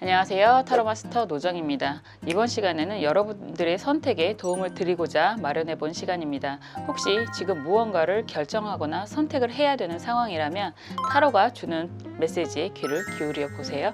안녕하세요. 타로마스터 노정입니다. 이번 시간에는 여러분들의 선택에 도움을 드리고자 마련해 본 시간입니다. 혹시 지금 무언가를 결정하거나 선택을 해야 되는 상황이라면 타로가 주는 메시지에 귀를 기울여 보세요.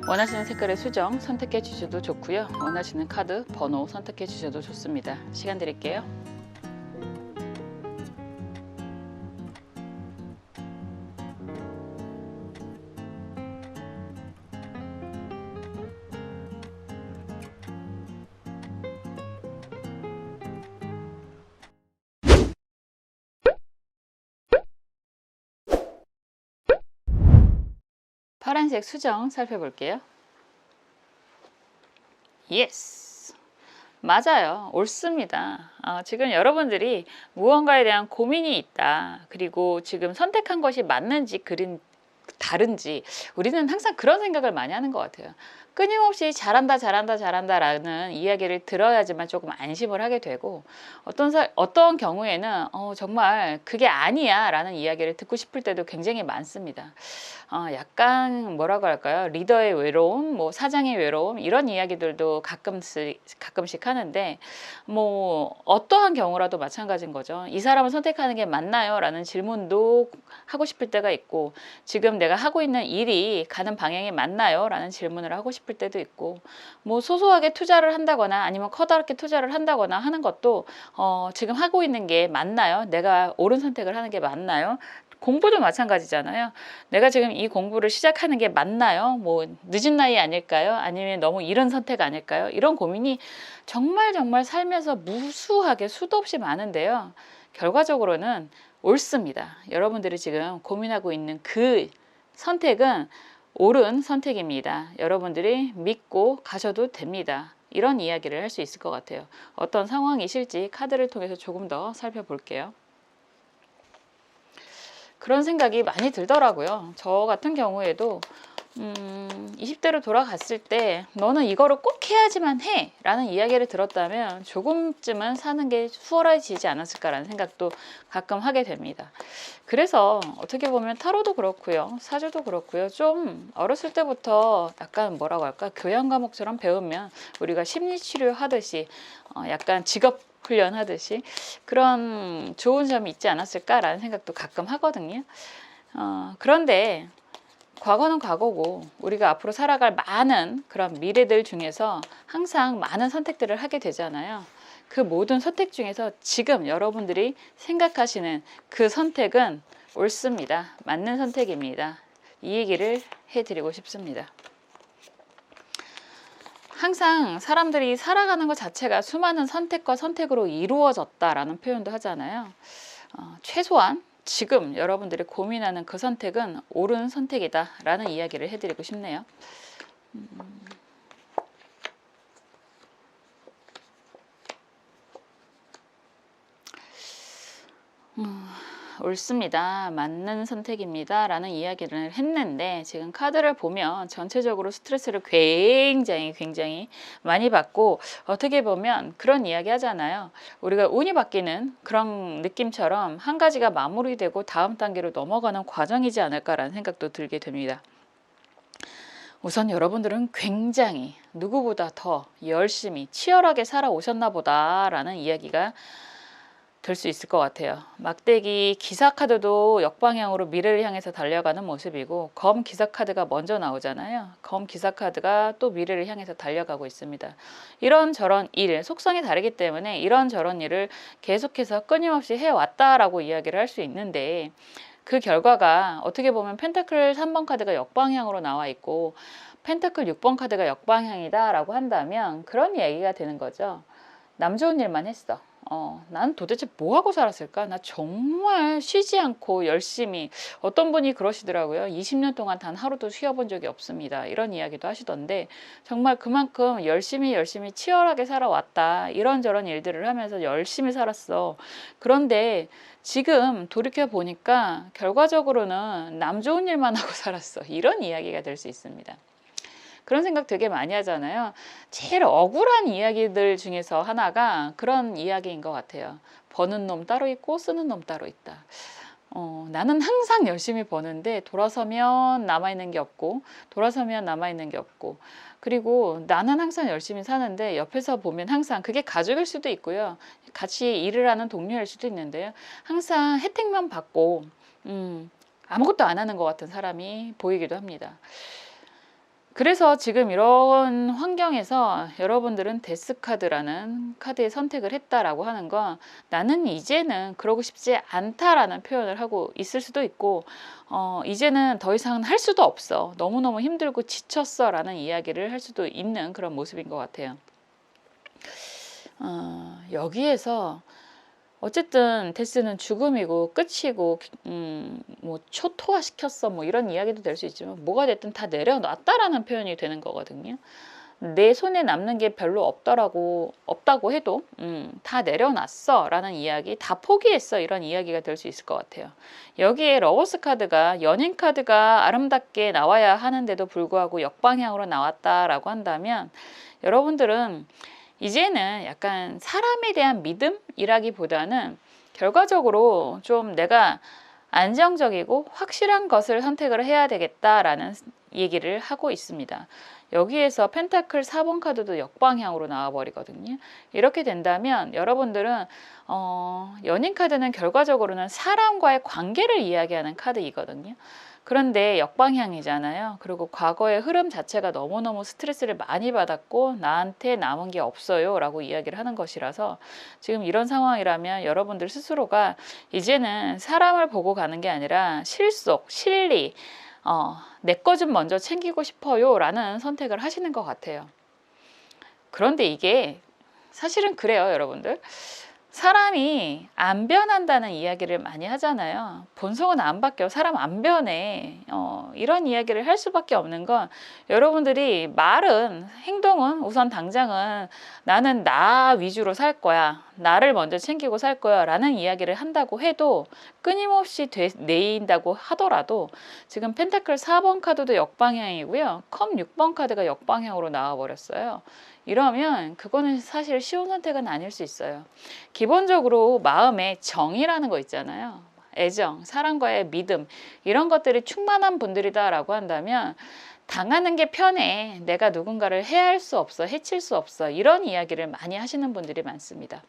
원하시는 색깔의 수정 선택해 주셔도 좋고요. 원하시는 카드 번호 선택해 주셔도 좋습니다. 시간 드릴게요. 파란색 수정 살펴볼게요. 예스! 맞아요. 옳습니다. 지금 여러분들이 무언가에 대한 고민이 있다. 그리고 지금 선택한 것이 맞는지 다른지 우리는 항상 그런 생각을 많이 하는 것 같아요. 끊임없이 잘한다 잘한다 잘한다 라는 이야기를 들어야지만 조금 안심을 하게 되고 어떤 경우에는 정말 그게 아니야 라는 이야기를 듣고 싶을 때도 굉장히 많습니다. 약간 뭐라고 할까요? 리더의 외로움, 뭐 사장의 외로움 이런 이야기들도 가끔씩 하는데 뭐 어떠한 경우라도 마찬가지인 거죠. 이 사람을 선택하는 게 맞나요? 라는 질문도 하고 싶을 때가 있고 지금 내가 하고 있는 일이 가는 방향이 맞나요? 라는 질문을 하고 싶을 때도 있고 뭐 소소하게 투자를 한다거나 아니면 커다랗게 투자를 한다거나 하는 것도 지금 하고 있는 게 맞나요? 내가 옳은 선택을 하는 게 맞나요? 공부도 마찬가지잖아요. 내가 지금 이 공부를 시작하는 게 맞나요? 뭐 늦은 나이 아닐까요? 아니면 너무 이른 선택 아닐까요? 이런 고민이 정말 살면서 무수하게 수도 없이 많은데요. 결과적으로는 옳습니다. 여러분들이 지금 고민하고 있는 그 선택은 옳은 선택입니다. 여러분들이 믿고 가셔도 됩니다. 이런 이야기를 할 수 있을 것 같아요. 어떤 상황이실지 카드를 통해서 조금 더 살펴볼게요. 그런 생각이 많이 들더라고요. 저 같은 경우에도 20대로 돌아갔을 때 너는 이거를 꼭 해야지만 해 라는 이야기를 들었다면 조금쯤은 사는 게 수월해지지 않았을까라는 생각도 가끔 하게 됩니다. 그래서 어떻게 보면 타로도 그렇고요, 사주도 그렇고요, 좀 어렸을 때부터 약간 뭐라고 할까, 교양 과목처럼 배우면 우리가 심리치료 하듯이 약간 직업 훈련하듯이 그런 좋은 점이 있지 않았을까라는 생각도 가끔 하거든요. 그런데 과거는 과거고 우리가 앞으로 살아갈 많은 그런 미래들 중에서 항상 많은 선택들을 하게 되잖아요. 그 모든 선택 중에서 지금 여러분들이 생각하시는 그 선택은 옳습니다. 맞는 선택입니다. 이 얘기를 해드리고 싶습니다. 항상 사람들이 살아가는 것 자체가 수많은 선택과 선택으로 이루어졌다라는 표현도 하잖아요. 최소한 지금 여러분들이 고민하는 그 선택은 옳은 선택이다 라는 이야기를 해드리고 싶네요. 옳습니다. 맞는 선택입니다. 라는 이야기를 했는데 지금 카드를 보면 전체적으로 스트레스를 굉장히 많이 받고 어떻게 보면 그런 이야기 하잖아요. 우리가 운이 바뀌는 그런 느낌처럼 한 가지가 마무리되고 다음 단계로 넘어가는 과정이지 않을까라는 생각도 들게 됩니다. 우선 여러분들은 굉장히 누구보다 더 열심히 치열하게 살아오셨나 보다라는 이야기가 될 수 있을 것 같아요. 막대기 기사카드도 역방향으로 미래를 향해서 달려가는 모습이고 검 기사카드가 먼저 나오잖아요. 검 기사카드가 또 미래를 향해서 달려가고 있습니다. 이런저런 일, 속성이 다르기 때문에 이런저런 일을 계속해서 끊임없이 해왔다라고 이야기를 할 수 있는데 그 결과가 어떻게 보면 펜타클 3번 카드가 역방향으로 나와 있고 펜타클 6번 카드가 역방향이다 라고 한다면 그런 얘기가 되는 거죠. 남 좋은 일만 했어. 난 도대체 뭐 하고 살았을까? 나 정말 쉬지 않고 열심히, 어떤 분이 그러시더라고요. 20년 동안 단 하루도 쉬어본 적이 없습니다. 이런 이야기도 하시던데, 정말 그만큼 열심히 치열하게 살아왔다. 이런저런 일들을 하면서 열심히 살았어. 그런데 지금 돌이켜 보니까 결과적으로는 남 좋은 일만 하고 살았어. 이런 이야기가 될 수 있습니다. 그런 생각 되게 많이 하잖아요. 제일 억울한 이야기들 중에서 하나가 그런 이야기인 것 같아요. 버는 놈 따로 있고 쓰는 놈 따로 있다. 나는 항상 열심히 버는데 돌아서면 남아있는 게 없고, 돌아서면 남아있는 게 없고, 그리고 나는 항상 열심히 사는데 옆에서 보면 항상, 그게 가족일 수도 있고요, 같이 일을 하는 동료일 수도 있는데요, 항상 혜택만 받고 아무것도 안 하는 것 같은 사람이 보이기도 합니다. 그래서 지금 이런 환경에서 여러분들은 데스카드라는 카드의 선택을 했다라고 하는 건, 나는 이제는 그러고 싶지 않다라는 표현을 하고 있을 수도 있고, 이제는 더 이상 할 수도 없어, 너무너무 힘들고 지쳤어 라는 이야기를 할 수도 있는 그런 모습인 것 같아요. 여기에서 어쨌든 데스는 죽음이고 끝이고, 뭐 초토화 시켰어, 뭐 이런 이야기도 될 수 있지만, 뭐가 됐든 다 내려놨다라는 표현이 되는 거거든요. 내 손에 남는 게 별로 없다고 해도 다 내려놨어 라는 이야기, 다 포기했어, 이런 이야기가 될 수 있을 것 같아요. 여기에 러버스 카드가, 연인 카드가 아름답게 나와야 하는데도 불구하고 역방향으로 나왔다라고 한다면, 여러분들은 이제는 약간 사람에 대한 믿음이라기보다는 결과적으로 좀 내가 안정적이고 확실한 것을 선택을 해야 되겠다라는 얘기를 하고 있습니다. 여기에서 펜타클 4번 카드도 역방향으로 나와버리거든요. 이렇게 된다면 여러분들은 연인 카드는 결과적으로는 사람과의 관계를 이야기하는 카드이거든요. 그런데 역방향이잖아요. 그리고 과거의 흐름 자체가 너무너무 스트레스를 많이 받았고 나한테 남은 게 없어요 라고 이야기를 하는 것이라서, 지금 이런 상황이라면 여러분들 스스로가 이제는 사람을 보고 가는 게 아니라 실속, 실리, 내 거 좀 먼저 챙기고 싶어요 라는 선택을 하시는 것 같아요. 그런데 이게 사실은 그래요, 여러분들. 사람이 안 변한다는 이야기를 많이 하잖아요. 본성은 안 바뀌어, 사람 안 변해. 이런 이야기를 할 수밖에 없는 건, 여러분들이 말은, 행동은 우선 당장은 나는 나 위주로 살 거야, 나를 먼저 챙기고 살 거야 라는 이야기를 한다고 해도, 끊임없이 내인다고 하더라도, 지금 펜타클 4번 카드도 역방향이고요, 컵 6번 카드가 역방향으로 나와버렸어요. 이러면 그거는 사실 쉬운 선택은 아닐 수 있어요. 기본적으로 마음에 정이라는 거 있잖아요. 애정, 사랑과의 믿음, 이런 것들이 충만한 분들이다라고 한다면, 당하는 게 편해, 내가 누군가를 해할 수 없어, 해칠 수 없어, 이런 이야기를 많이 하시는 분들이 많습니다.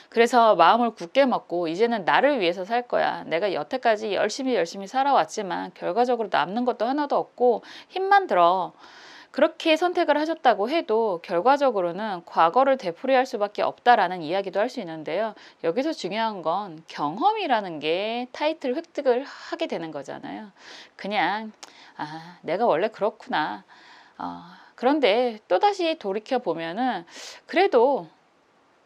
그래서 마음을 굳게 먹고 이제는 나를 위해서 살 거야, 내가 여태까지 열심히 살아왔지만 결과적으로 남는 것도 하나도 없고 힘만 들어, 그렇게 선택을 하셨다고 해도 결과적으로는 과거를 되풀이할 수밖에 없다라는 이야기도 할 수 있는데요. 여기서 중요한 건 경험이라는 게 타이틀 획득을 하게 되는 거잖아요. 그냥 내가 원래 그렇구나. 그런데 또다시 돌이켜 보면은 그래도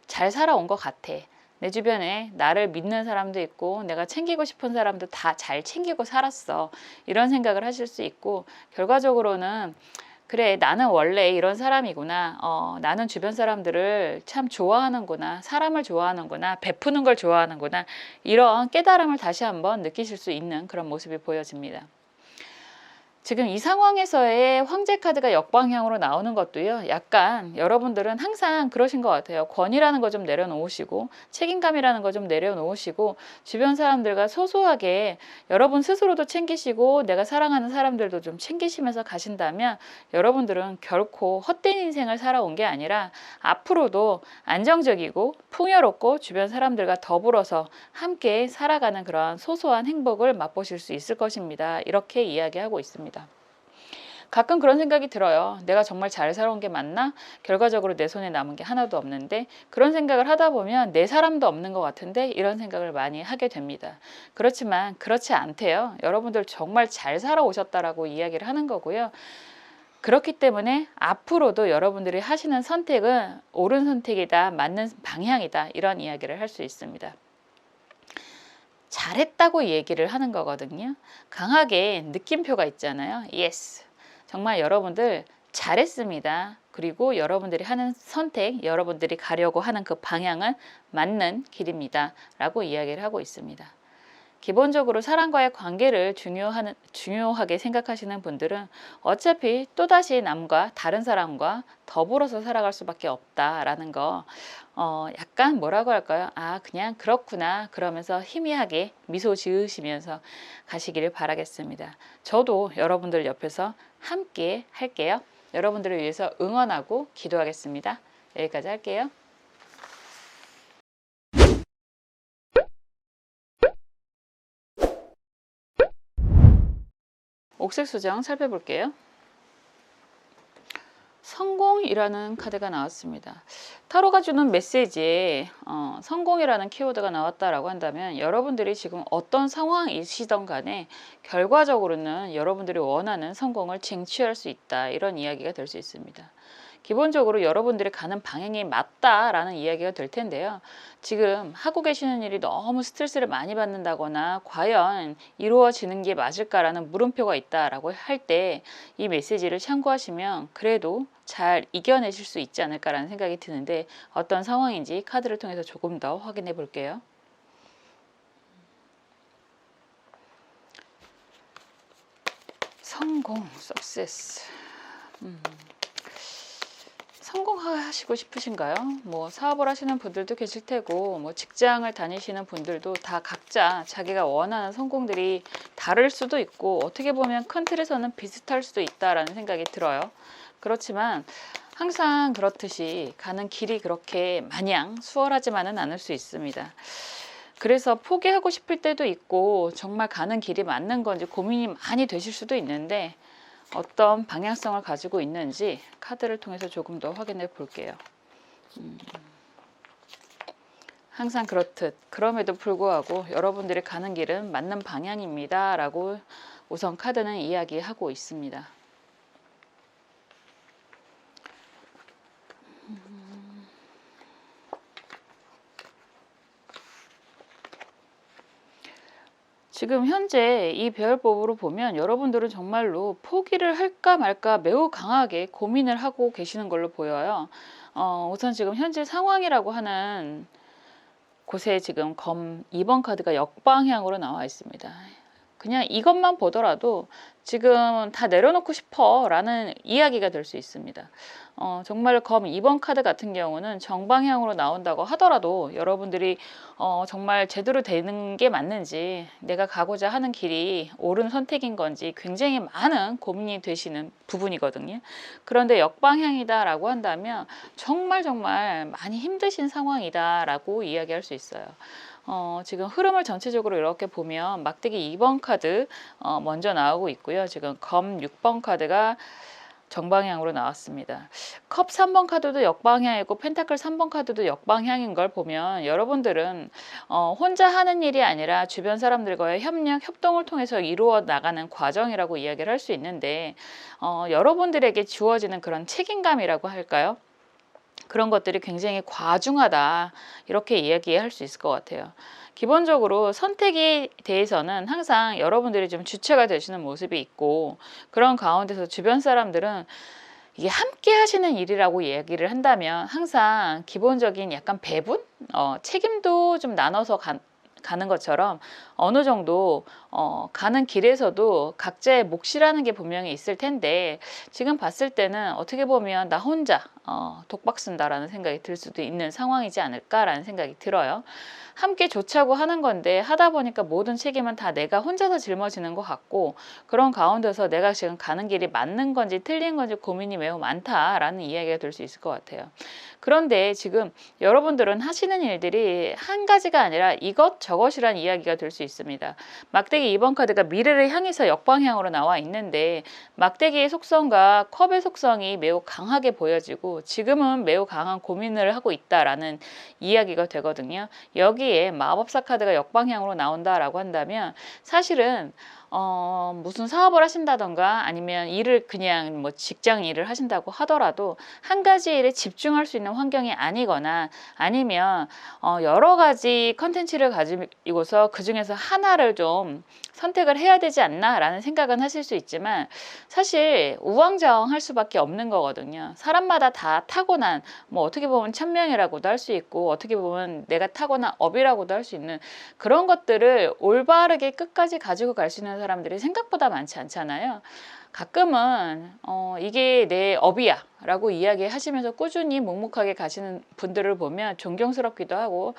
잘 살아온 것 같아. 내 주변에 나를 믿는 사람도 있고 내가 챙기고 싶은 사람도 다 잘 챙기고 살았어. 이런 생각을 하실 수 있고, 결과적으로는 그래, 나는 원래 이런 사람이구나. 나는 주변 사람들을 참 좋아하는구나. 사람을 좋아하는구나. 베푸는 걸 좋아하는구나. 이런 깨달음을 다시 한번 느끼실 수 있는 그런 모습이 보여집니다. 지금 이 상황에서의 황제 카드가 역방향으로 나오는 것도요, 약간 여러분들은 항상 그러신 것 같아요. 권위라는 거 좀 내려놓으시고, 책임감이라는 거 좀 내려놓으시고, 주변 사람들과 소소하게 여러분 스스로도 챙기시고 내가 사랑하는 사람들도 좀 챙기시면서 가신다면, 여러분들은 결코 헛된 인생을 살아온 게 아니라 앞으로도 안정적이고 풍요롭고 주변 사람들과 더불어서 함께 살아가는 그런 소소한 행복을 맛보실 수 있을 것입니다. 이렇게 이야기하고 있습니다. 가끔 그런 생각이 들어요. 내가 정말 잘 살아온 게 맞나? 결과적으로 내 손에 남은 게 하나도 없는데, 그런 생각을 하다 보면 내 사람도 없는 것 같은데, 이런 생각을 많이 하게 됩니다. 그렇지만 그렇지 않대요. 여러분들 정말 잘 살아오셨다라고 이야기를 하는 거고요. 그렇기 때문에 앞으로도 여러분들이 하시는 선택은 옳은 선택이다, 맞는 방향이다, 이런 이야기를 할 수 있습니다. 잘했다고 얘기를 하는 거거든요. 강하게 느낌표가 있잖아요. Yes. 정말 여러분들 잘했습니다. 그리고 여러분들이 하는 선택, 여러분들이 가려고 하는 그 방향은 맞는 길입니다. 라고 이야기를 하고 있습니다. 기본적으로 사람과의 관계를 중요하게 생각하시는 분들은 어차피 또다시 남과 다른 사람과 더불어서 살아갈 수밖에 없다라는 거, 약간 뭐라고 할까요? 아, 그냥 그렇구나. 그러면서 희미하게 미소 지으시면서 가시기를 바라겠습니다. 저도 여러분들 옆에서 함께 할게요. 여러분들을 위해서 응원하고 기도하겠습니다. 여기까지 할게요. 옥색 수정 살펴볼게요. 성공이라는 카드가 나왔습니다. 타로가 주는 메시지에 성공이라는 키워드가 나왔다라고 한다면 여러분들이 지금 어떤 상황이시던 간에 결과적으로는 여러분들이 원하는 성공을 쟁취할 수 있다, 이런 이야기가 될 수 있습니다. 기본적으로 여러분들이 가는 방향이 맞다라는 이야기가 될 텐데요. 지금 하고 계시는 일이 너무 스트레스를 많이 받는다거나 과연 이루어지는 게 맞을까라는 물음표가 있다라고 할 때 이 메시지를 참고하시면 그래도 잘 이겨내실 수 있지 않을까라는 생각이 드는데, 어떤 상황인지 카드를 통해서 조금 더 확인해 볼게요. 성공, 석세스. 성공하시고 싶으신가요? 뭐 사업을 하시는 분들도 계실 테고, 뭐 직장을 다니시는 분들도 다 각자 자기가 원하는 성공들이 다를 수도 있고, 어떻게 보면 큰 틀에서는 비슷할 수도 있다라는 생각이 들어요. 그렇지만 항상 그렇듯이 가는 길이 그렇게 마냥 수월하지만은 않을 수 있습니다. 그래서 포기하고 싶을 때도 있고, 정말 가는 길이 맞는 건지 고민이 많이 되실 수도 있는데, 어떤 방향성을 가지고 있는지 카드를 통해서 조금 더 확인해 볼게요. 항상 그렇듯 그럼에도 불구하고 여러분들이 가는 길은 맞는 방향입니다 라고 우선 카드는 이야기하고 있습니다. 지금 현재 이 배열법으로 보면 여러분들은 정말로 포기를 할까 말까 매우 강하게 고민을 하고 계시는 걸로 보여요. 우선 지금 현재 상황이라고 하는 곳에 지금 검 2번 카드가 역방향으로 나와 있습니다. 그냥 이것만 보더라도 지금 다 내려놓고 싶어 라는 이야기가 될 수 있습니다. 정말 검 2번 카드 같은 경우는 정방향으로 나온다고 하더라도 여러분들이 정말 제대로 되는 게 맞는지, 내가 가고자 하는 길이 옳은 선택인 건지 굉장히 많은 고민이 되시는 부분이거든요. 그런데 역방향이다 라고 한다면 정말 많이 힘드신 상황이다 라고 이야기할 수 있어요. 지금 흐름을 전체적으로 이렇게 보면 막대기 2번 카드 먼저 나오고 있고요. 지금 검 6번 카드가 정방향으로 나왔습니다. 컵 3번 카드도 역방향이고 펜타클 3번 카드도 역방향인 걸 보면 여러분들은 혼자 하는 일이 아니라 주변 사람들과의 협력, 협동을 통해서 이루어 나가는 과정이라고 이야기를 할 수 있는데, 여러분들에게 주어지는 그런 책임감이라고 할까요? 그런 것들이 굉장히 과중하다, 이렇게 이야기할 수 있을 것 같아요. 기본적으로 선택에 대해서는 항상 여러분들이 좀 주체가 되시는 모습이 있고, 그런 가운데서 주변 사람들은 이게 함께 하시는 일이라고 얘기를 한다면 항상 기본적인 약간 배분? 책임도 좀 나눠서 가는 것처럼 어느 정도 가는 길에서도 각자의 몫이라는 게 분명히 있을 텐데, 지금 봤을 때는 어떻게 보면 나 혼자 독박 쓴다라는 생각이 들 수도 있는 상황이지 않을까라는 생각이 들어요. 함께 좋자고 하는 건데 하다 보니까 모든 책임은 다 내가 혼자서 짊어지는 것 같고, 그런 가운데서 내가 지금 가는 길이 맞는 건지 틀린 건지 고민이 매우 많다라는 이야기가 될 수 있을 것 같아요. 그런데 지금 여러분들은 하시는 일들이 한 가지가 아니라 이것저것이란 이야기가 될 수 있습니다. 막대기 2번 카드가 미래를 향해서 역방향으로 나와 있는데, 막대기의 속성과 컵의 속성이 매우 강하게 보여지고 지금은 매우 강한 고민을 하고 있다라는 이야기가 되거든요. 여기에 마법사 카드가 역방향으로 나온다라고 한다면 사실은 무슨 사업을 하신다던가 아니면 일을 그냥 뭐 직장 일을 하신다고 하더라도 한 가지 일에 집중할 수 있는 환경이 아니거나 아니면 여러 가지 컨텐츠를 가지고서 그중에서 하나를 좀 선택을 해야 되지 않나라는 생각은 하실 수 있지만 사실 우왕좌왕할 수밖에 없는 거거든요. 사람마다 다 타고난 뭐 어떻게 보면 천명이라고도 할 수 있고 어떻게 보면 내가 타고난 업이라고도 할 수 있는 그런 것들을 올바르게 끝까지 가지고 갈 수 있는 사람들이 생각보다 많지 않잖아요. 가끔은 이게 내 업이야 라고 이야기하시면서 꾸준히 묵묵하게 가시는 분들을 보면 존경스럽기도 하고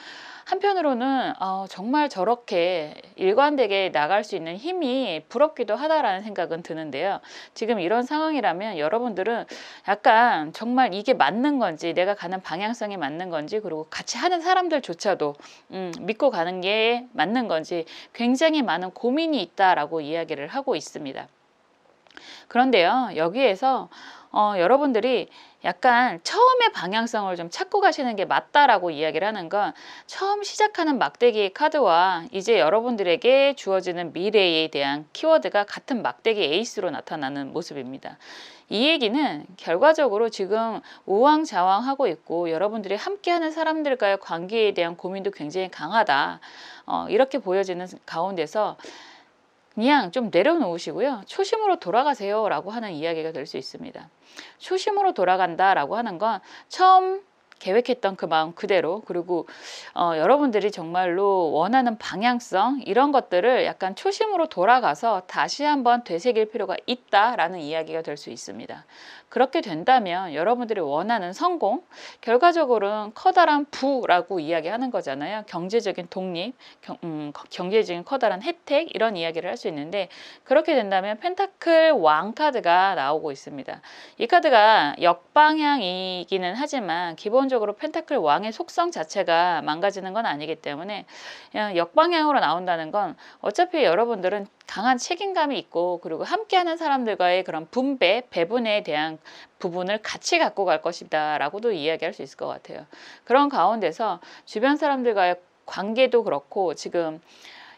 한편으로는 정말 저렇게 일관되게 나갈 수 있는 힘이 부럽기도 하다라는 생각은 드는데요. 지금 이런 상황이라면 여러분들은 약간 정말 이게 맞는 건지 내가 가는 방향성이 맞는 건지 그리고 같이 하는 사람들조차도 믿고 가는 게 맞는 건지 굉장히 많은 고민이 있다라고 이야기를 하고 있습니다. 그런데요, 여기에서 여러분들이 약간 처음에 방향성을 좀 찾고 가시는 게 맞다라고 이야기를 하는 건 처음 시작하는 막대기 카드와 이제 여러분들에게 주어지는 미래에 대한 키워드가 같은 막대기 에이스로 나타나는 모습입니다. 이 얘기는 결과적으로 지금 우왕좌왕하고 있고 여러분들이 함께하는 사람들과의 관계에 대한 고민도 굉장히 강하다. 이렇게 보여지는 가운데서 그냥 좀 내려놓으시고요. 초심으로 돌아가세요 라고 하는 이야기가 될 수 있습니다. 초심으로 돌아간다 라고 하는 건 처음 계획했던 그 마음 그대로 그리고 여러분들이 정말로 원하는 방향성 이런 것들을 약간 초심으로 돌아가서 다시 한번 되새길 필요가 있다라는 이야기가 될 수 있습니다. 그렇게 된다면 여러분들이 원하는 성공 결과적으로는 커다란 부라고 이야기하는 거잖아요. 경제적인 독립, 경제적인 커다란 혜택 이런 이야기를 할 수 있는데 그렇게 된다면 펜타클 왕 카드가 나오고 있습니다. 이 카드가 역방향이기는 하지만 기본적으로 펜타클 왕의 속성 자체가 망가지는 건 아니기 때문에 그냥 역방향으로 나온다는 건 어차피 여러분들은 강한 책임감이 있고 그리고 함께하는 사람들과의 그런 분배, 배분에 대한 부분을 같이 갖고 갈 것이다 라고도 이야기할 수 있을 것 같아요. 그런 가운데서 주변 사람들과의 관계도 그렇고 지금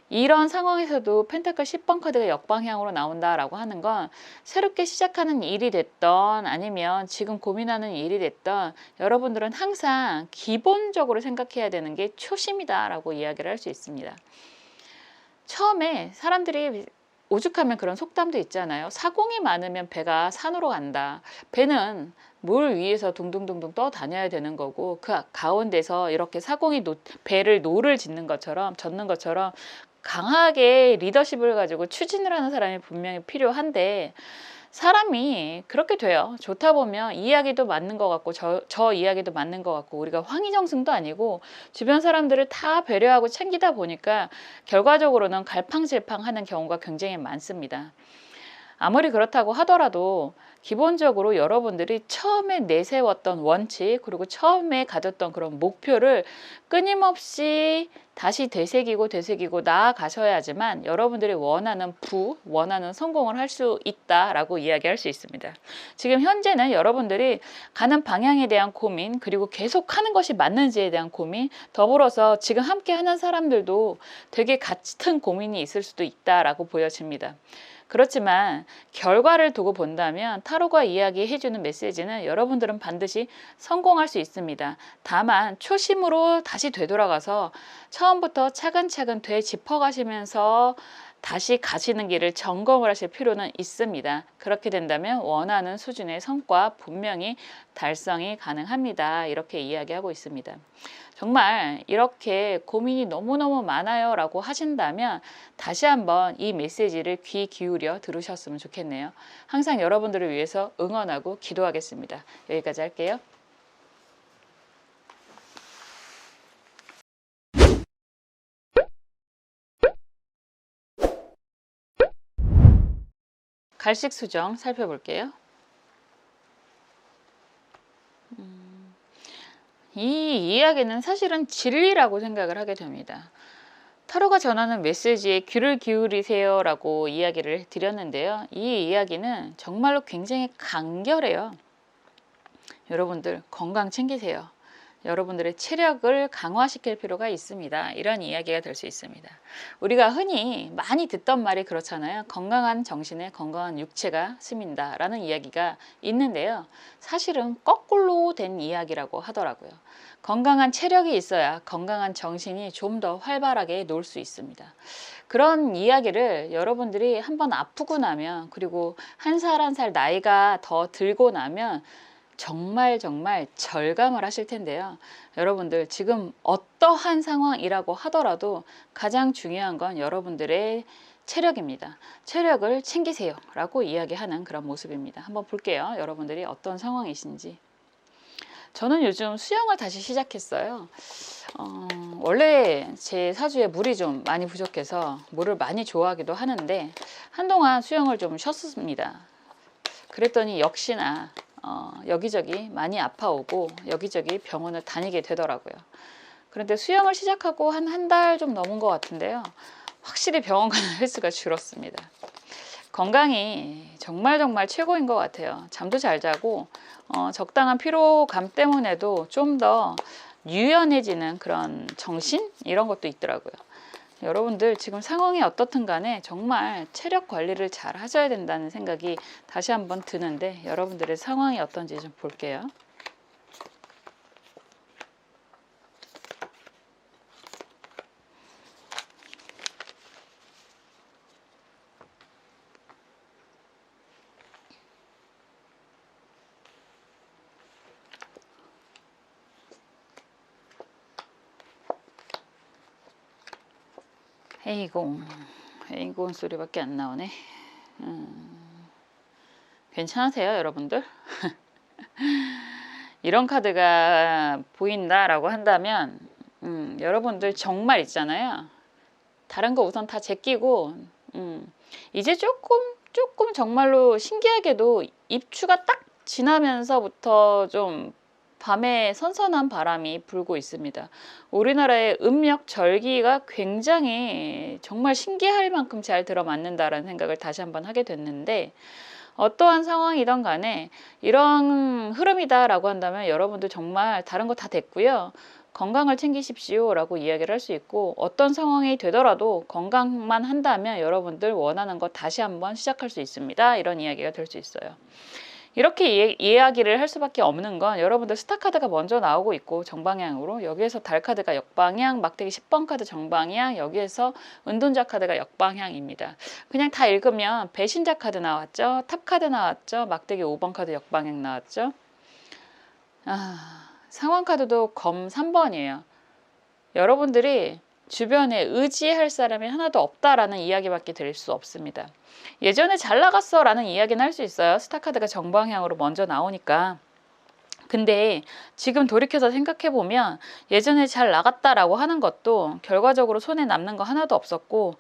이런 상황에서도 펜타클 10번 카드가 역방향으로 나온다라고 하는 건 새롭게 시작하는 일이 됐던 아니면 지금 고민하는 일이 됐던 여러분들은 항상 기본적으로 생각해야 되는 게 초심이다라고 이야기를 할 수 있습니다. 처음에 사람들이 오죽하면 그런 속담도 있잖아요. 사공이 많으면 배가 산으로 간다. 배는 물 위에서 둥둥둥둥 떠다녀야 되는 거고 그 가운데서 이렇게 사공이 배를 노를 짓는 것처럼 젓는 것처럼 강하게 리더십을 가지고 추진을 하는 사람이 분명히 필요한데 사람이 그렇게 돼요. 좋다 보면 이 이야기도 맞는 것 같고 저 이야기도 맞는 것 같고 우리가 황희정승도 아니고 주변 사람들을 다 배려하고 챙기다 보니까 결과적으로는 갈팡질팡하는 경우가 굉장히 많습니다. 아무리 그렇다고 하더라도 기본적으로 여러분들이 처음에 내세웠던 원칙 그리고 처음에 가졌던 그런 목표를 끊임없이 다시 되새기고 나아가셔야지만 여러분들이 원하는 원하는 성공을 할 수 있다라고 이야기할 수 있습니다. 지금 현재는 여러분들이 가는 방향에 대한 고민 그리고 계속하는 것이 맞는지에 대한 고민 더불어서 지금 함께 하는 사람들도 되게 같은 고민이 있을 수도 있다라고 보여집니다. 그렇지만 결과를 두고 본다면 타로가 이야기해주는 메시지는 여러분들은 반드시 성공할 수 있습니다. 다만 초심으로 다시 되돌아가서 처음부터 차근차근 되짚어가시면서 다시 가시는 길을 점검을 하실 필요는 있습니다. 그렇게 된다면 원하는 수준의 성과 분명히 달성이 가능합니다. 이렇게 이야기하고 있습니다. 정말 이렇게 고민이 너무너무 많아요 라고 하신다면 다시 한번 이 메시지를 귀 기울여 들으셨으면 좋겠네요. 항상 여러분들을 위해서 응원하고 기도하겠습니다. 여기까지 할게요. 갈식 수정 살펴볼게요. 이 이야기는 사실은 진리라고 생각을 하게 됩니다. 타로가 전하는 메시지에 귀를 기울이세요 라고 이야기를 드렸는데요. 이 이야기는 정말로 굉장히 간결해요. 여러분들 건강 챙기세요. 여러분들의 체력을 강화시킬 필요가 있습니다. 이런 이야기가 될 수 있습니다. 우리가 흔히 많이 듣던 말이 그렇잖아요. 건강한 정신에 건강한 육체가 스민다 라는 이야기가 있는데요. 사실은 거꾸로 된 이야기라고 하더라고요. 건강한 체력이 있어야 건강한 정신이 좀 더 활발하게 놀 수 있습니다. 그런 이야기를 여러분들이 한번 아프고 나면, 그리고 한 살 한 살 나이가 더 들고 나면 정말 절감을 하실 텐데요. 여러분들 지금 어떠한 상황이라고 하더라도 가장 중요한 건 여러분들의 체력입니다. 체력을 챙기세요 라고 이야기하는 그런 모습입니다. 한번 볼게요. 여러분들이 어떤 상황이신지. 저는 요즘 수영을 다시 시작했어요. 원래 제 사주에 물이 좀 많이 부족해서 물을 많이 좋아하기도 하는데 한동안 수영을 좀 쉬었습니다. 그랬더니 역시나 여기저기 많이 아파오고 여기저기 병원을 다니게 되더라고요. 그런데 수영을 시작하고 한 달 좀 넘은 것 같은데요. 확실히 병원 가는 횟수가 줄었습니다. 건강이 정말 최고인 것 같아요. 잠도 잘 자고 적당한 피로감 때문에도 좀 더 유연해지는 그런 정신? 이런 것도 있더라고요. 여러분들 지금 상황이 어떻든 간에 정말 체력 관리를 잘 하셔야 된다는 생각이 다시 한번 드는데, 여러분들의 상황이 어떤지 좀 볼게요. 에이공 소리밖에 안 나오네. 괜찮으세요 여러분들? 이런 카드가 보인다라고 한다면 여러분들 정말 있잖아요. 다른 거 우선 다 제끼고 이제 조금 정말로 신기하게도 입추가 딱 지나면서부터 좀 밤에 선선한 바람이 불고 있습니다. 우리나라의 음력 절기가 굉장히 정말 신기할 만큼 잘 들어맞는다라는 생각을 다시 한번 하게 됐는데, 어떠한 상황이든 간에 이런 흐름이다라고 한다면 여러분들 정말 다른 거 다 됐고요. 건강을 챙기십시오 라고 이야기를 할 수 있고, 어떤 상황이 되더라도 건강만 한다면 여러분들 원하는 거 다시 한번 시작할 수 있습니다. 이런 이야기가 될 수 있어요. 이렇게 이야기를 할 수밖에 없는 건 여러분들 스타카드가 먼저 나오고 있고 정방향으로, 여기에서 달카드가 역방향, 막대기 10번 카드 정방향, 여기에서 은둔자 카드가 역방향입니다. 그냥 다 읽으면 배신자 카드 나왔죠, 탑 카드 나왔죠, 막대기 5번 카드 역방향 나왔죠. 상황 카드도 검 3번이에요. 여러분들이 주변에 의지할 사람이 하나도 없다라는 이야기밖에 드릴 수 없습니다. 예전에 잘 나갔어 라는 이야기는 할 수 있어요. 스타카드가 정방향으로 먼저 나오니까. 근데 지금 돌이켜서 생각해보면 예전에 잘 나갔다라고 하는 것도 결과적으로 손에 남는 거 하나도 없었고,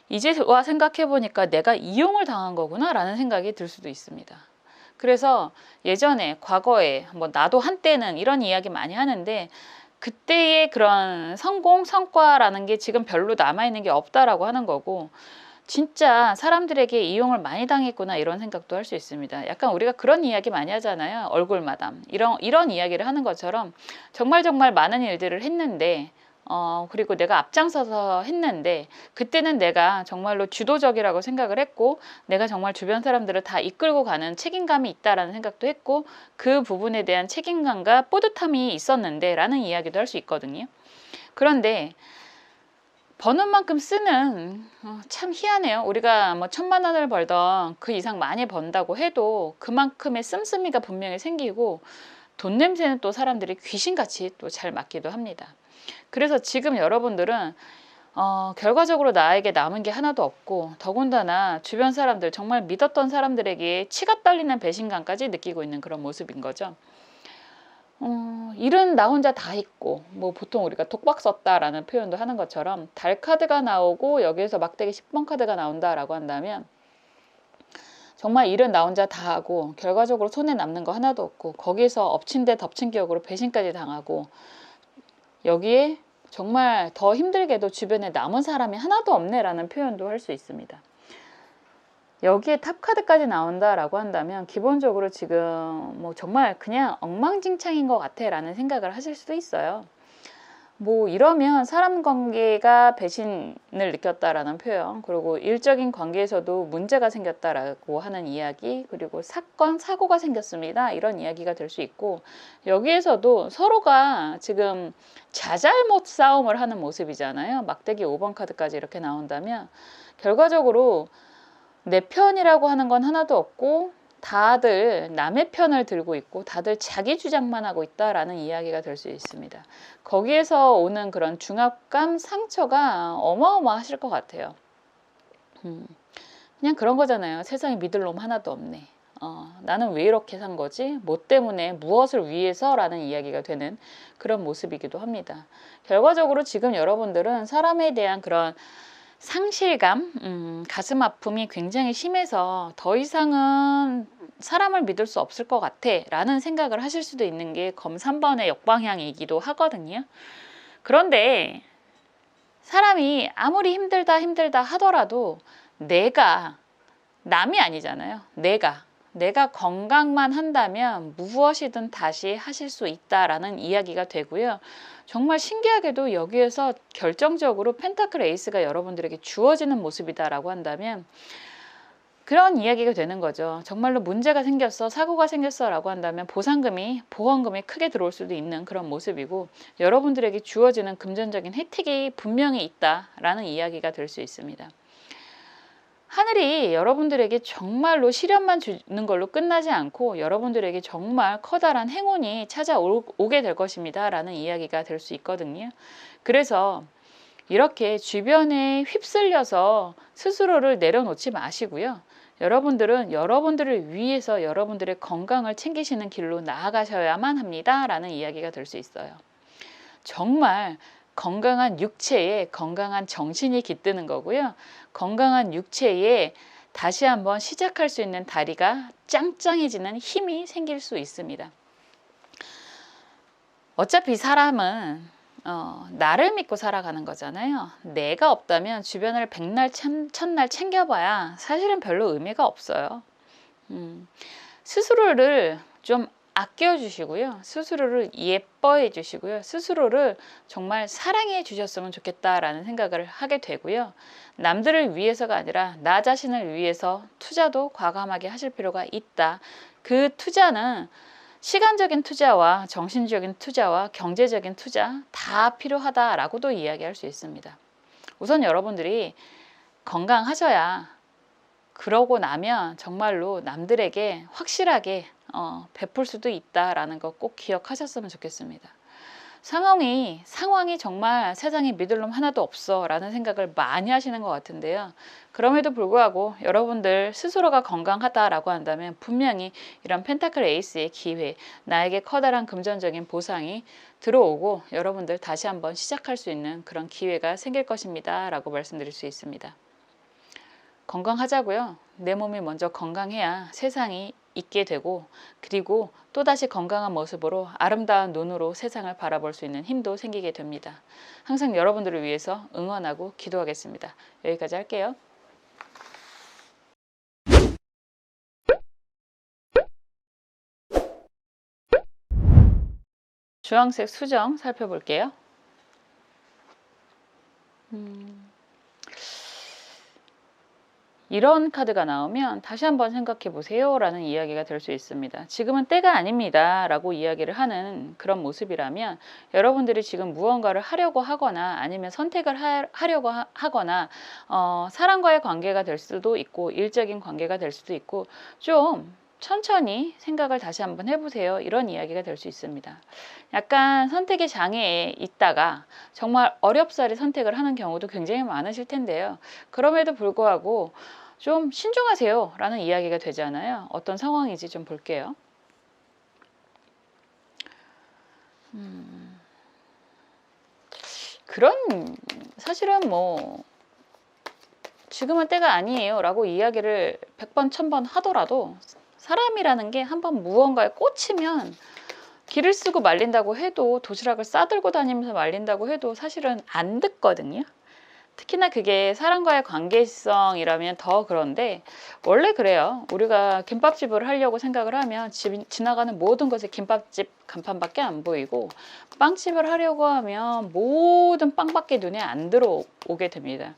이제와 생각해보니까 내가 이용을 당한 거구나 라는 생각이 들 수도 있습니다. 그래서 예전에 과거에 뭐 나도 한때는 이런 이야기 많이 하는데, 그때의 그런 성공, 성과라는 게 지금 별로 남아있는 게 없다라고 하는 거고, 진짜 사람들에게 이용을 많이 당했구나 이런 생각도 할 수 있습니다. 약간 우리가 그런 이야기 많이 하잖아요. 얼굴 마담. 이런 이야기를 하는 것처럼 정말 많은 일들을 했는데, 그리고 내가 앞장서서 했는데, 그때는 내가 정말로 주도적이라고 생각을 했고, 내가 정말 주변 사람들을 다 이끌고 가는 책임감이 있다라는 생각도 했고, 그 부분에 대한 책임감과 뿌듯함이 있었는데 라는 이야기도 할 수 있거든요. 그런데 버는 만큼 쓰는, 참 희한해요. 우리가 뭐 1,000만 원을 벌던 그 이상 많이 번다고 해도 그만큼의 씀씀이가 분명히 생기고, 돈 냄새는 또 사람들이 귀신같이 또 잘 맡기도 합니다. 그래서 지금 여러분들은 결과적으로 나에게 남은 게 하나도 없고, 더군다나 주변 사람들, 정말 믿었던 사람들에게 치가 떨리는 배신감까지 느끼고 있는 그런 모습인 거죠. 일은 나 혼자 다 했고, 뭐 보통 우리가 독박 썼다라는 표현도 하는 것처럼 달 카드가 나오고 여기에서 막대기 10번 카드가 나온다라고 한다면, 정말 일은 나 혼자 다 하고 결과적으로 손에 남는 거 하나도 없고, 거기에서 엎친 데 덮친 격으로 배신까지 당하고, 여기에 정말 더 힘들게도 주변에 남은 사람이 하나도 없네라는 표현도 할 수 있습니다. 여기에 탑카드까지 나온다라고 한다면 기본적으로 지금 뭐 정말 그냥 엉망진창인 것 같아 라는 생각을 하실 수도 있어요. 뭐 이러면 사람 관계가 배신을 느꼈다라는 표현, 그리고 일적인 관계에서도 문제가 생겼다라고 하는 이야기, 그리고 사건, 사고가 생겼습니다. 이런 이야기가 될 수 있고, 여기에서도 서로가 지금 자잘못 싸움을 하는 모습이잖아요. 막대기 5번 카드까지 이렇게 나온다면 결과적으로 내 편이라고 하는 건 하나도 없고 다들 남의 편을 들고 있고 다들 자기 주장만 하고 있다라는 이야기가 될 수 있습니다. 거기에서 오는 그런 중압감, 상처가 어마어마하실 것 같아요. 그냥 그런 거잖아요. 세상에 믿을 놈 하나도 없네. 나는 왜 이렇게 산 거지? 뭐 때문에? 무엇을 위해서? 라는 이야기가 되는 그런 모습이기도 합니다. 결과적으로 지금 여러분들은 사람에 대한 그런 상실감, 가슴 아픔이 굉장히 심해서 더 이상은 사람을 믿을 수 없을 것 같아 라는 생각을 하실 수도 있는 게 검 3번의 역방향이기도 하거든요. 그런데 사람이 아무리 힘들다 하더라도 내가 남이 아니잖아요. 내가 건강만 한다면 무엇이든 다시 하실 수 있다라는 이야기가 되고요. 정말 신기하게도 여기에서 결정적으로 펜타클 에이스가 여러분들에게 주어지는 모습이다라고 한다면 그런 이야기가 되는 거죠. 정말로 문제가 생겼어, 사고가 생겼어 라고 한다면 보험금이 크게 들어올 수도 있는 그런 모습이고, 여러분들에게 주어지는 금전적인 혜택이 분명히 있다라는 이야기가 될 수 있습니다. 하늘이 여러분들에게 정말로 시련만 주는 걸로 끝나지 않고 여러분들에게 정말 커다란 행운이 찾아오게 될 것입니다 라는 이야기가 될 수 있거든요. 그래서 이렇게 주변에 휩쓸려서 스스로를 내려놓지 마시고요. 여러분들은 여러분들을 위해서 여러분들의 건강을 챙기시는 길로 나아가셔야만 합니다 라는 이야기가 될 수 있어요. 정말 건강한 육체에 건강한 정신이 깃드는 거고요. 건강한 육체에 다시 한번 시작할 수 있는 다리가 짱짱해지는 힘이 생길 수 있습니다. 어차피 사람은 나를 믿고 살아가는 거잖아요. 내가 없다면 주변을 백날 천날 챙겨봐야 사실은 별로 의미가 없어요. 스스로를 좀 아껴주시고요. 스스로를 예뻐해 주시고요. 스스로를 정말 사랑해 주셨으면 좋겠다라는 생각을 하게 되고요. 남들을 위해서가 아니라 나 자신을 위해서 투자도 과감하게 하실 필요가 있다. 그 투자는 시간적인 투자와 정신적인 투자와 경제적인 투자 다 필요하다라고도 이야기할 수 있습니다. 우선 여러분들이 건강하셔야 그러고 나면 정말로 남들에게 확실하게 베풀 수도 있다라는 거 꼭 기억하셨으면 좋겠습니다. 상황이 정말 세상에 믿을 놈 하나도 없어 라는 생각을 많이 하시는 것 같은데요. 그럼에도 불구하고 여러분들 스스로가 건강하다라고 한다면 분명히 이런 펜타클 에이스의 기회, 나에게 커다란 금전적인 보상이 들어오고 여러분들 다시 한번 시작할 수 있는 그런 기회가 생길 것입니다 라고 말씀드릴 수 있습니다. 건강하자고요. 내 몸이 먼저 건강해야 세상이 있게 되고, 그리고 또다시 건강한 모습으로 아름다운 눈으로 세상을 바라볼 수 있는 힘도 생기게 됩니다. 항상 여러분들을 위해서 응원하고 기도하겠습니다. 여기까지 할게요. 주황색 수정 살펴볼게요. 이런 카드가 나오면 다시 한번 생각해 보세요 라는 이야기가 될 수 있습니다. 지금은 때가 아닙니다 라고 이야기를 하는 그런 모습이라면 여러분들이 지금 무언가를 하려고 하거나 아니면 선택을 하려고 하거나 사람과의 관계가 될 수도 있고 일적인 관계가 될 수도 있고 좀 천천히 생각을 다시 한번 해보세요. 이런 이야기가 될 수 있습니다. 약간 선택의 장애에 있다가 정말 어렵사리 선택을 하는 경우도 굉장히 많으실 텐데요. 그럼에도 불구하고 좀 신중하세요 라는 이야기가 되잖아요. 어떤 상황인지 좀 볼게요. 사실은 뭐 지금은 때가 아니에요 라고 이야기를 100번 1000번 하더라도 사람이라는 게 한번 무언가에 꽂히면 기를 쓰고 말린다고 해도 도시락을 싸들고 다니면서 말린다고 해도 사실은 안 듣거든요. 특히나 그게 사람과의 관계성이라면 더 그런데 원래 그래요. 우리가 김밥집을 하려고 생각을 하면 지나가는 모든 것에 김밥집 간판밖에 안 보이고, 빵집을 하려고 하면 모든 빵밖에 눈에 안 들어오게 됩니다.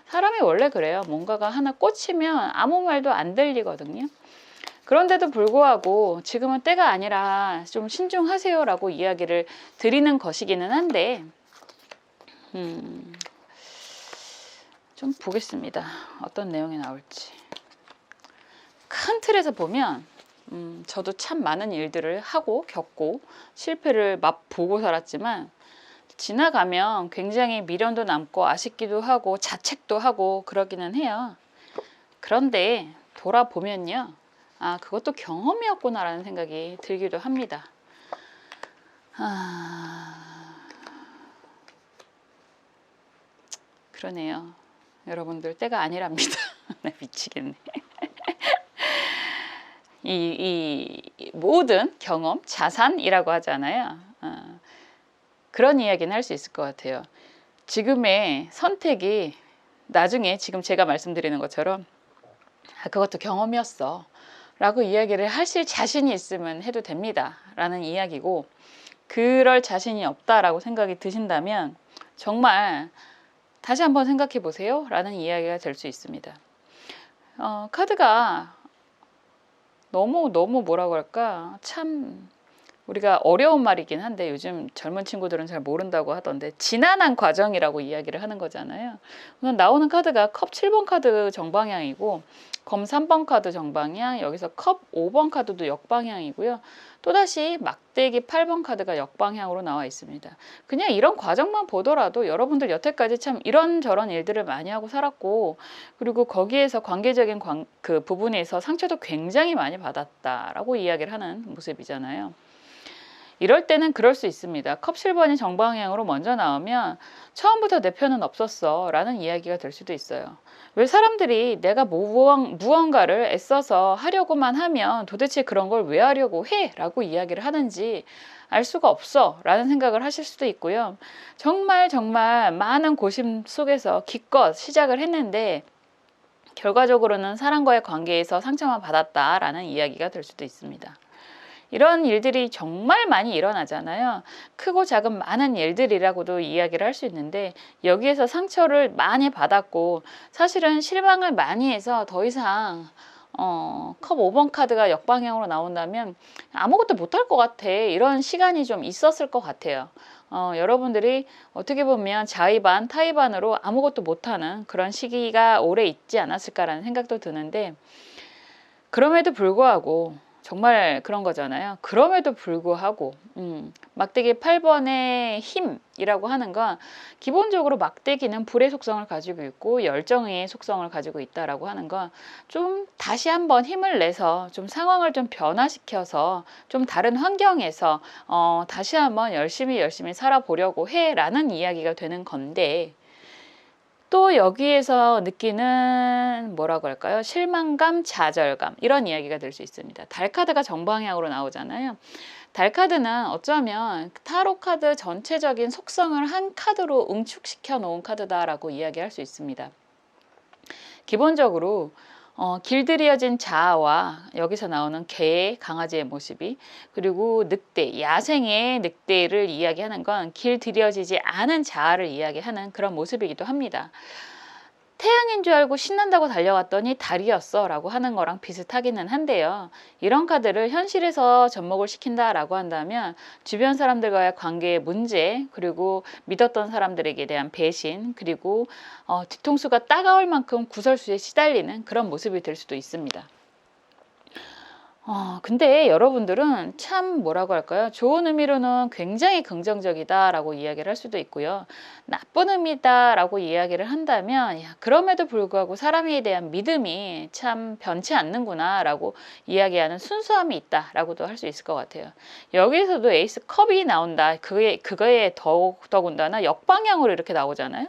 사람이 원래 그래요. 뭔가가 하나 꽂히면 아무 말도 안 들리거든요. 그런데도 불구하고 지금은 때가 아니라 좀 신중하세요라고 이야기를 드리는 것이기는 한데, 좀 보겠습니다. 어떤 내용이 나올지. 큰 틀에서 보면 저도 참 많은 일들을 하고 겪고 실패를 맛보고 살았지만, 지나가면 굉장히 미련도 남고 아쉽기도 하고 자책도 하고 그러기는 해요. 그런데 돌아보면요, 아, 그것도 경험이었구나라는 생각이 들기도 합니다. 그러네요. 여러분들 때가 아니랍니다. 나 미치겠네. 이 모든 경험, 자산이라고 하잖아요. 그런 이야기는 할 수 있을 것 같아요. 지금의 선택이 나중에 지금 제가 말씀드리는 것처럼 그것도 경험이었어 라고 이야기를 하실 자신이 있으면 해도 됩니다 라는 이야기고, 그럴 자신이 없다라고 생각이 드신다면 정말 다시 한번 생각해 보세요 라는 이야기가 될 수 있습니다. 카드가 너무 뭐라고 할까, 참 우리가 어려운 말이긴 한데 요즘 젊은 친구들은 잘 모른다고 하던데, 지난한 과정이라고 이야기를 하는 거잖아요. 우선 나오는 카드가 컵 7번 카드 정방향이고, 검 3번 카드 정방향, 여기서 컵 5번 카드도 역방향이고요. 또다시 막대기 8번 카드가 역방향으로 나와 있습니다. 그냥 이런 과정만 보더라도 여러분들 여태까지 참 이런저런 일들을 많이 하고 살았고, 그리고 거기에서 관계적인 그 부분에서 상처도 굉장히 많이 받았다라고 이야기를 하는 모습이잖아요. 이럴 때는 그럴 수 있습니다. 컵 7번이 정방향으로 먼저 나오면 처음부터 내 편은 없었어 라는 이야기가 될 수도 있어요. 왜 사람들이 내가 무언가를 애써서 하려고만 하면 도대체 그런 걸 왜 하려고 해? 라고 이야기를 하는지 알 수가 없어 라는 생각을 하실 수도 있고요. 정말 많은 고심 속에서 기껏 시작을 했는데 결과적으로는 사람과의 관계에서 상처만 받았다라는 이야기가 될 수도 있습니다. 이런 일들이 정말 많이 일어나잖아요. 크고 작은 많은 일들이라고도 이야기를 할 수 있는데, 여기에서 상처를 많이 받았고 사실은 실망을 많이 해서 더 이상 컵 5번 카드가 역방향으로 나온다면 아무것도 못할 것 같아, 이런 시간이 좀 있었을 것 같아요. 여러분들이 어떻게 보면 자의반 타의반으로 아무것도 못하는 그런 시기가 오래 있지 않았을까라는 생각도 드는데, 그럼에도 불구하고 정말 그런 거잖아요. 그럼에도 불구하고 막대기 8번의 힘이라고 하는 건 기본적으로 막대기는 불의 속성을 가지고 있고 열정의 속성을 가지고 있다라고 하는 건, 좀 다시 한번 힘을 내서 좀 상황을 좀 변화시켜서 좀 다른 환경에서 다시 한번 열심히 살아보려고 해라는 이야기가 되는 건데, 또 여기에서 느끼는 뭐라고 할까요? 실망감, 좌절감, 이런 이야기가 될 수 있습니다. 달 카드가 정방향으로 나오잖아요. 달 카드는 어쩌면 타로 카드 전체적인 속성을 한 카드로 응축시켜 놓은 카드다라고 이야기할 수 있습니다. 기본적으로 길들여진 자아와 여기서 나오는 개, 강아지의 모습이, 그리고 늑대, 야생의 늑대를 이야기하는 건 길들여지지 않은 자아를 이야기하는 그런 모습이기도 합니다. 태양인 줄 알고 신난다고 달려왔더니 달이었어 라고 하는 거랑 비슷하기는 한데요. 이런 카드를 현실에서 접목을 시킨다라고 한다면 주변 사람들과의 관계의 문제, 그리고 믿었던 사람들에게 대한 배신, 그리고 뒤통수가 따가울 만큼 구설수에 시달리는 그런 모습이 될 수도 있습니다. 근데 여러분들은 참 뭐라고 할까요? 좋은 의미로는 굉장히 긍정적이다라고 이야기를 할 수도 있고요. 나쁜 의미다라고 이야기를 한다면, 야, 그럼에도 불구하고 사람에 대한 믿음이 참 변치 않는구나라고 이야기하는 순수함이 있다라고도 할 수 있을 것 같아요. 여기에서도 에이스 컵이 나온다. 그거에 더군다나 역방향으로 이렇게 나오잖아요.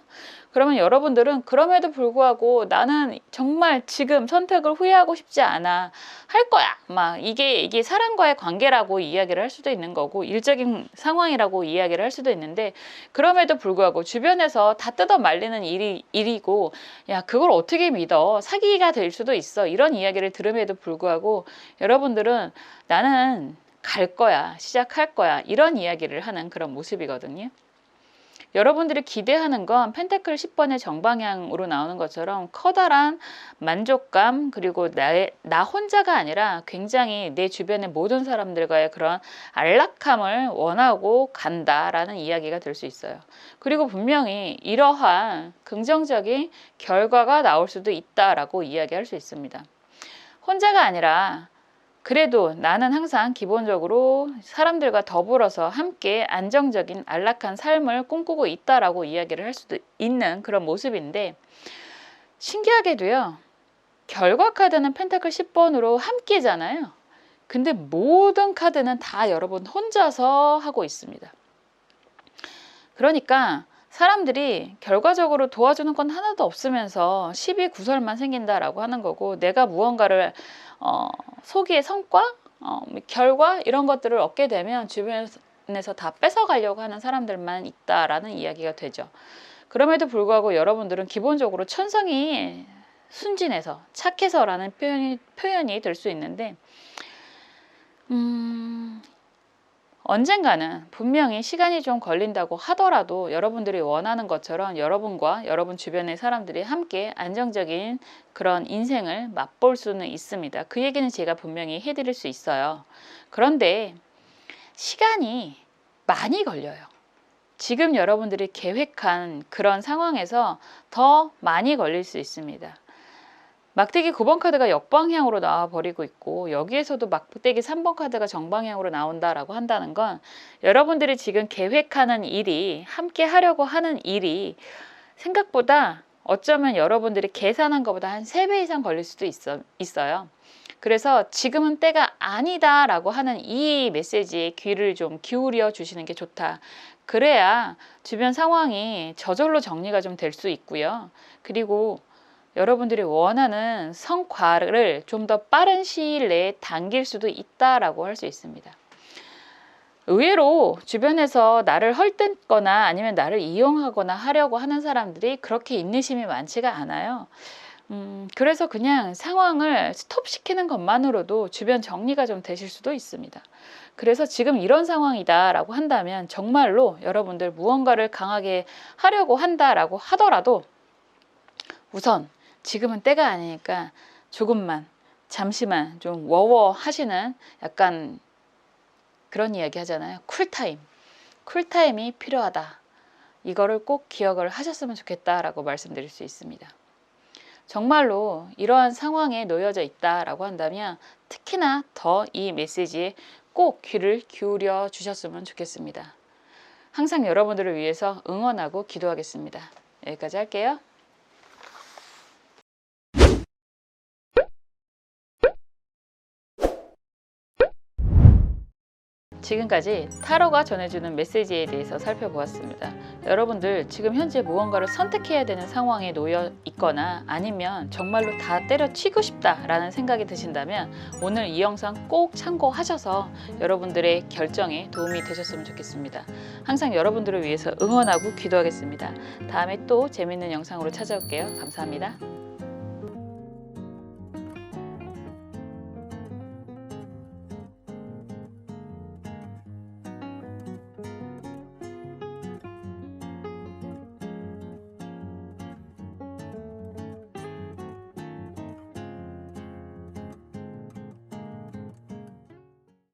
그러면 여러분들은 그럼에도 불구하고 나는 정말 지금 선택을 후회하고 싶지 않아. 할 거야. 막 이게 사람과의 관계라고 이야기를 할 수도 있는 거고 일적인 상황이라고 이야기를 할 수도 있는데 그럼에도 불구하고 주변에서 다 뜯어 말리는 일이고 야, 그걸 어떻게 믿어? 사기가 될 수도 있어. 이런 이야기를 들음에도 불구하고 여러분들은 나는 갈 거야. 시작할 거야. 이런 이야기를 하는 그런 모습이거든요. 여러분들이 기대하는 건 펜타클 10번의 정방향으로 나오는 것처럼 커다란 만족감 그리고 나 혼자가 아니라 굉장히 내 주변의 모든 사람들과의 그런 안락함을 원하고 간다라는 이야기가 될 수 있어요. 그리고 분명히 이러한 긍정적인 결과가 나올 수도 있다라고 이야기할 수 있습니다. 혼자가 아니라 그래도 나는 항상 기본적으로 사람들과 더불어서 함께 안정적인 안락한 삶을 꿈꾸고 있다라고 이야기를 할 수도 있는 그런 모습인데 신기하게도요. 결과 카드는 펜타클 10번으로 함께잖아요. 근데 모든 카드는 다 여러분 혼자서 하고 있습니다. 그러니까 사람들이 결과적으로 도와주는 건 하나도 없으면서 12구설만 생긴다라고 하는 거고 내가 무언가를 소기의 성과, 결과 이런 것들을 얻게 되면 주변에서 다 뺏어가려고 하는 사람들만 있다라는 이야기가 되죠. 그럼에도 불구하고 여러분들은 기본적으로 천성이 순진해서 착해서라는 표현이 될 수 있는데 언젠가는 분명히 시간이 좀 걸린다고 하더라도 여러분들이 원하는 것처럼 여러분과 여러분 주변의 사람들이 함께 안정적인 그런 인생을 맛볼 수는 있습니다. 그 얘기는 제가 분명히 해드릴 수 있어요. 그런데 시간이 많이 걸려요. 지금 여러분들이 계획한 그런 상황에서 더 많이 걸릴 수 있습니다. 막대기 9번 카드가 역방향으로 나와버리고 있고 여기에서도 막대기 3번 카드가 정방향으로 나온다라고 한다는 건 여러분들이 지금 계획하는 일이 함께 하려고 하는 일이 생각보다 어쩌면 여러분들이 계산한 것보다 한 3배 이상 걸릴 수도 있어요. 그래서 지금은 때가 아니다 라고 하는 이 메시지에 귀를 좀 기울여 주시는 게 좋다. 그래야 주변 상황이 저절로 정리가 좀 될 수 있고요. 그리고 여러분들이 원하는 성과를 좀 더 빠른 시일 내에 당길 수도 있다라고 할 수 있습니다. 의외로 주변에서 나를 헐뜯거나 아니면 나를 이용하거나 하려고 하는 사람들이 그렇게 인내심이 많지가 않아요. 그래서 그냥 상황을 스톱시키는 것만으로도 주변 정리가 좀 되실 수도 있습니다. 그래서 지금 이런 상황이다라고 한다면 정말로 여러분들 무언가를 강하게 하려고 한다라고 하더라도 우선 지금은 때가 아니니까 조금만 잠시만 좀 워워 하시는 약간 그런 이야기 하잖아요. 쿨타임이 필요하다. 이거를 꼭 기억을 하셨으면 좋겠다라고 말씀드릴 수 있습니다. 정말로 이러한 상황에 놓여져 있다라고 한다면 특히나 더 이 메시지에 꼭 귀를 기울여 주셨으면 좋겠습니다. 항상 여러분들을 위해서 응원하고 기도하겠습니다. 여기까지 할게요. 지금까지 타로가 전해주는 메시지에 대해서 살펴보았습니다. 여러분들 지금 현재 무언가를 선택해야 되는 상황에 놓여 있거나 아니면 정말로 다 때려치고 싶다라는 생각이 드신다면 오늘 이 영상 꼭 참고하셔서 여러분들의 결정에 도움이 되셨으면 좋겠습니다. 항상 여러분들을 위해서 응원하고 기도하겠습니다. 다음에 또 재밌는 영상으로 찾아올게요. 감사합니다.